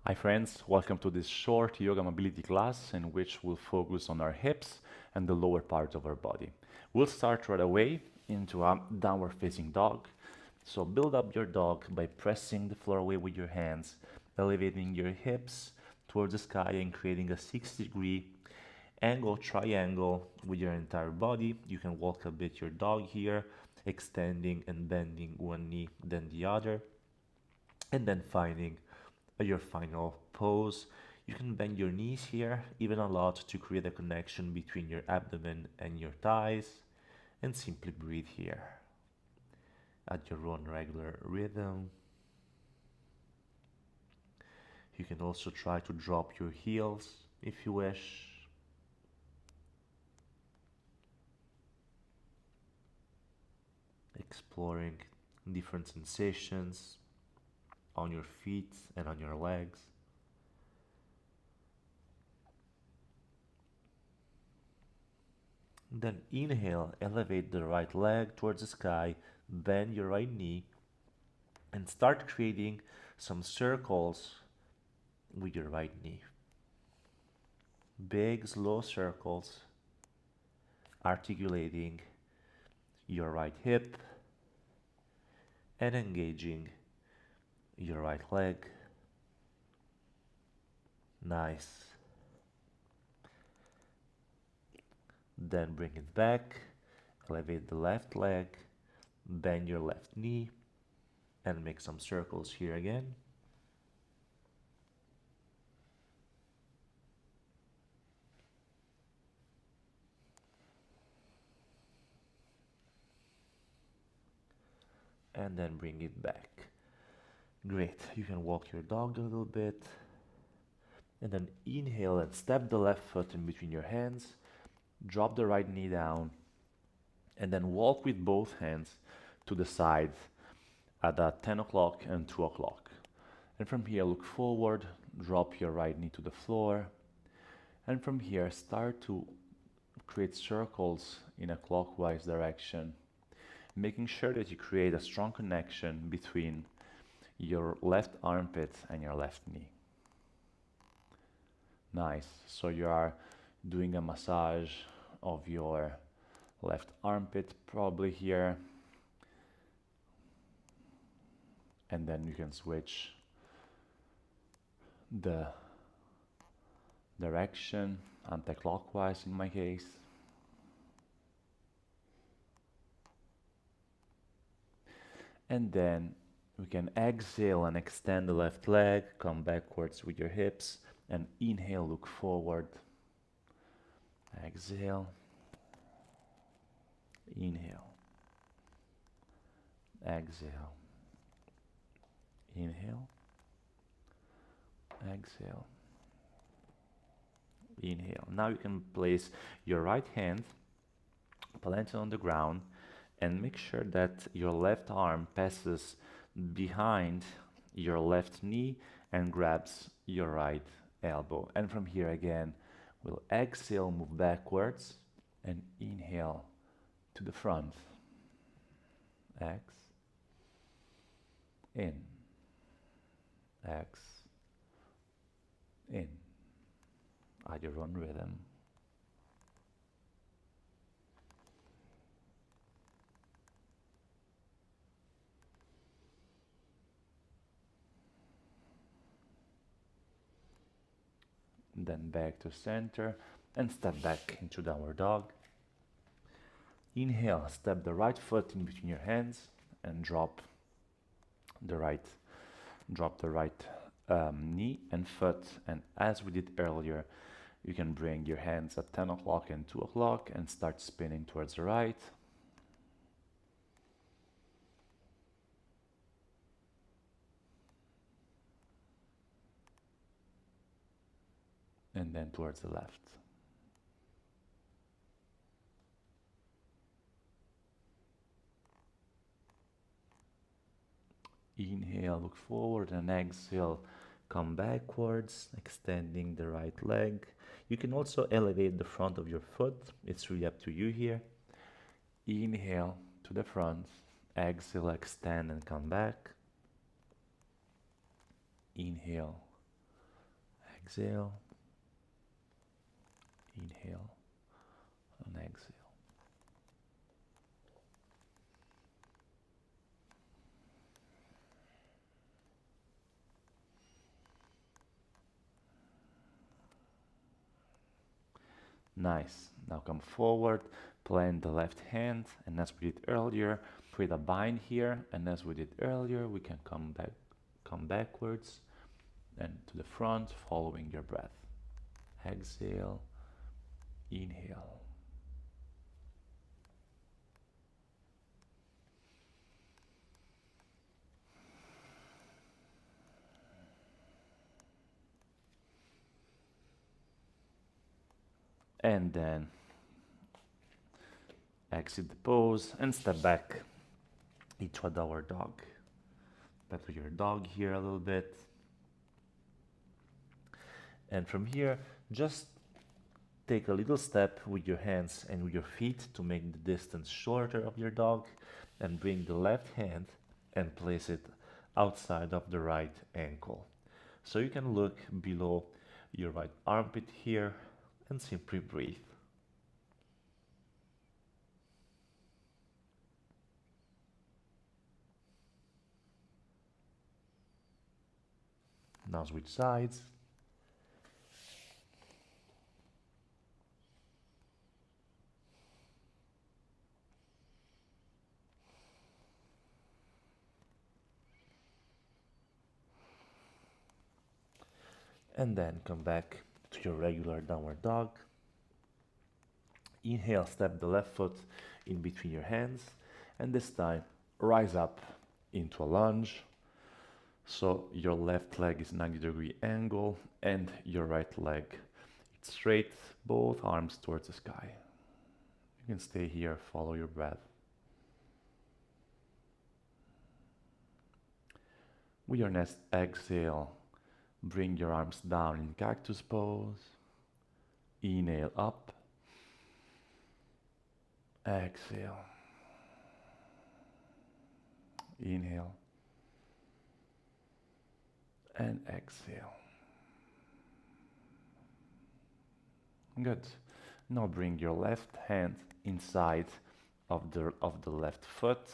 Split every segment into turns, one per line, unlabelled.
Hi friends, welcome to this short yoga mobility class in which we'll focus on our hips and the lower part of our body. We'll start right away into a downward facing dog. So build up your dog by pressing the floor away with your hands, elevating your hips towards the sky and creating a 60-degree angle triangle with your entire body. You can walk a bit your dog here, extending and bending one knee then the other, and then finding your final pose. You can bend your knees here even a lot to create a connection between your abdomen and your thighs, and simply breathe here at your own regular rhythm. You can also try to drop your heels if you wish. Exploring different sensations on your feet and on your legs. Then inhale, elevate the right leg towards the sky, bend your right knee, and start creating some circles with your right knee. Big, slow circles, articulating your right hip and engaging your right leg. Nice. Then bring it back, elevate the left leg, bend your left knee, and make some circles here again. And then bring it back. Great. You can walk your dog a little bit. And then inhale and step the left foot in between your hands. Drop the right knee down. And then walk with both hands to the side at 10 o'clock and 2 o'clock. And from here, look forward, drop your right knee to the floor. And from here, start to create circles in a clockwise direction, making sure that you create a strong connection between your left armpit and your left knee. Nice. So you are doing a massage of your left armpit, probably here. And then you can switch the direction, anti-clockwise in my case. And then we can exhale and extend the left leg, come backwards with your hips, and inhale, look forward. Exhale, inhale, exhale, inhale, exhale, inhale. Now you can place your right hand, plant it on the ground, and make sure that your left arm passes behind your left knee and grabs your right elbow. And from here again, we'll exhale, move backwards, and inhale to the front. X, in, X, in, at your own rhythm. Then back to center and step back into downward dog. Inhale, step the right foot in between your hands and drop the right knee and foot. And as we did earlier, you can bring your hands at 10 o'clock and 2 o'clock and start spinning towards the right. And then towards the left. Inhale, look forward, and exhale, come backwards, extending the right leg. You can also elevate the front of your foot. It's really up to you here. Inhale to the front, exhale, extend and come back. Inhale, Exhale, inhale, and exhale. Nice. Now come forward, plant the left hand, and as we did earlier, create a bind here, and as we did earlier, we can come backwards and to the front, following your breath. Exhale, inhale. And then exit the pose and step back into a downward dog. Back to your dog here a little bit. And from here, just take a little step with your hands and with your feet to make the distance shorter of your dog, and bring the left hand and place it outside of the right ankle. So you can look below your right armpit here and simply breathe. Now switch sides. And then come back to your regular downward dog. Inhale, step the left foot in between your hands, and this time rise up into a lunge. So your left leg is 90-degree angle and your right leg it's straight, both arms towards the sky. You can stay here, follow your breath. With your next exhale, bring your arms down in cactus pose. Inhale up. Exhale. Inhale. And exhale. Good. Now bring your left hand inside of the left foot.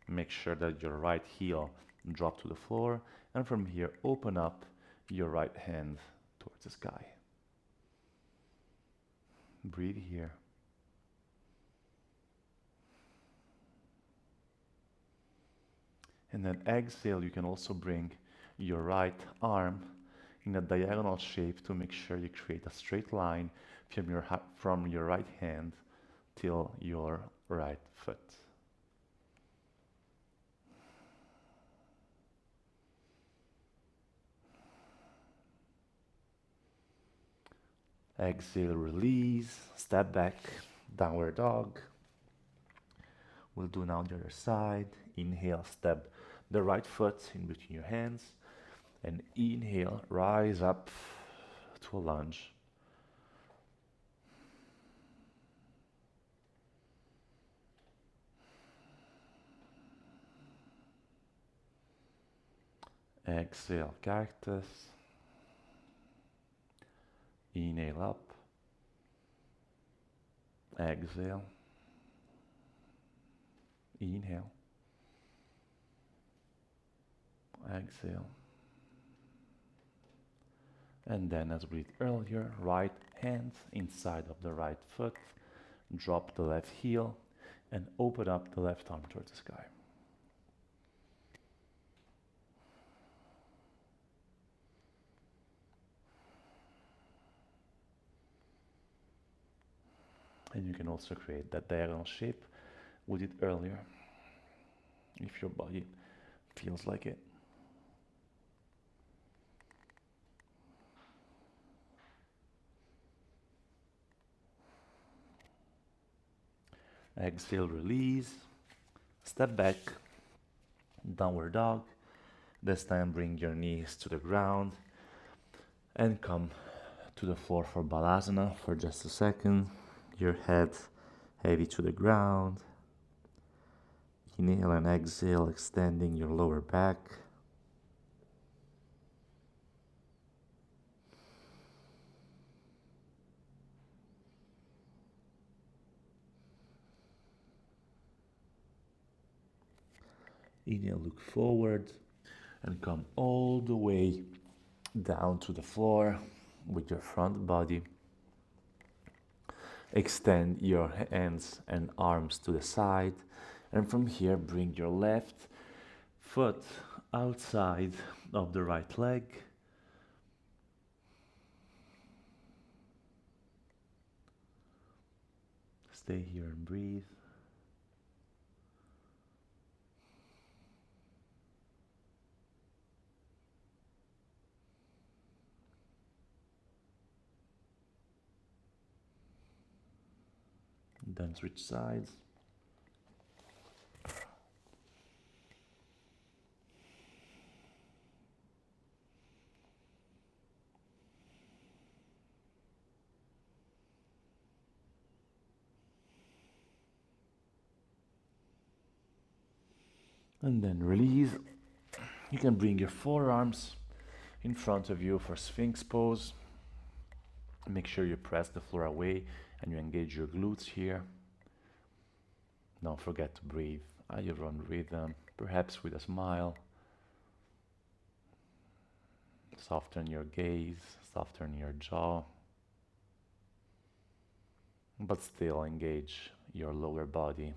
Make sure that your right heel drop to the floor, and from here open up your right hand towards the sky. Breathe here. And then exhale, you can also bring your right arm in a diagonal shape to make sure you create a straight line from your right hand till your right foot. Exhale, release, step back, downward dog. We'll do now the other side. Inhale, step the right foot in between your hands, and inhale, rise up to a lunge. Exhale, cactus. Inhale up. Exhale. Inhale. Exhale. And then, as we did earlier, right hand inside of the right foot. Drop the left heel and open up the left arm towards the sky. And you can also create that diagonal shape we did earlier, if your body feels like it. Exhale, release, step back, downward dog. This time bring your knees to the ground and come to the floor for Balasana for just a second. Your head heavy to the ground. Inhale and exhale, extending your lower back. Inhale, look forward and come all the way down to the floor with your front body. Extend your hands and arms to the side, and from here bring your left foot outside of the right leg. Stay here and breathe. Then switch sides. And then release. You can bring your forearms in front of you for Sphinx pose. Make sure you press the floor away and you engage your glutes here. Don't forget to breathe at your own rhythm, perhaps with a smile. Soften your gaze, soften your jaw, but still engage your lower body,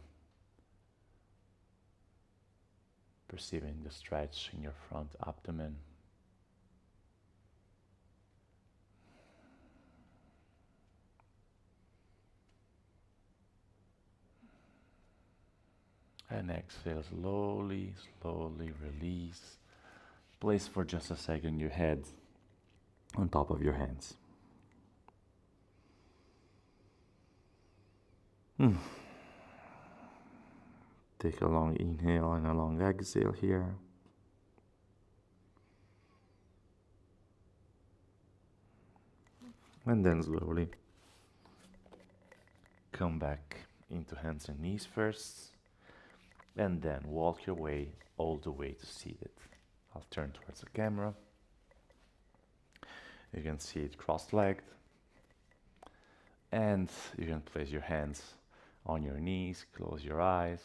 perceiving the stretch in your front abdomen. And exhale, slowly, slowly release. Place for just a second your head on top of your hands. Take a long inhale and a long exhale here. And then slowly come back into hands and knees first, and then walk your way all the way to seated. I'll turn towards the camera. You can see it cross-legged, and you can place your hands on your knees, close your eyes.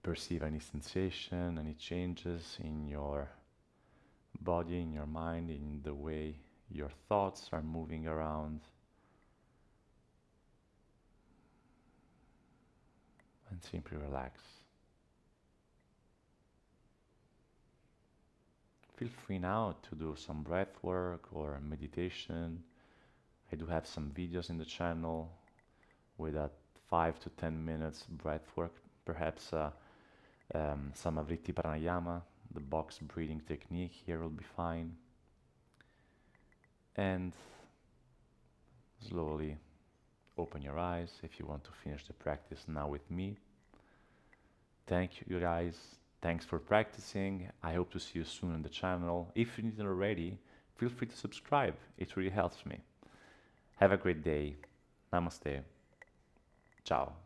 Perceive any sensation, any changes in your body, in your mind, in the way your thoughts are moving around. And simply relax. Feel free now to do some breath work or meditation. I do have some videos in the channel with a 5 to 10 minutes breath work, perhaps Samavriti Pranayama, the box breathing technique here will be fine. And slowly open your eyes if you want to finish the practice now with me. Thank you guys. Thanks for practicing. I hope to see you soon on the channel. If you didn't already, feel free to subscribe. It really helps me. Have a great day. Namaste. Ciao.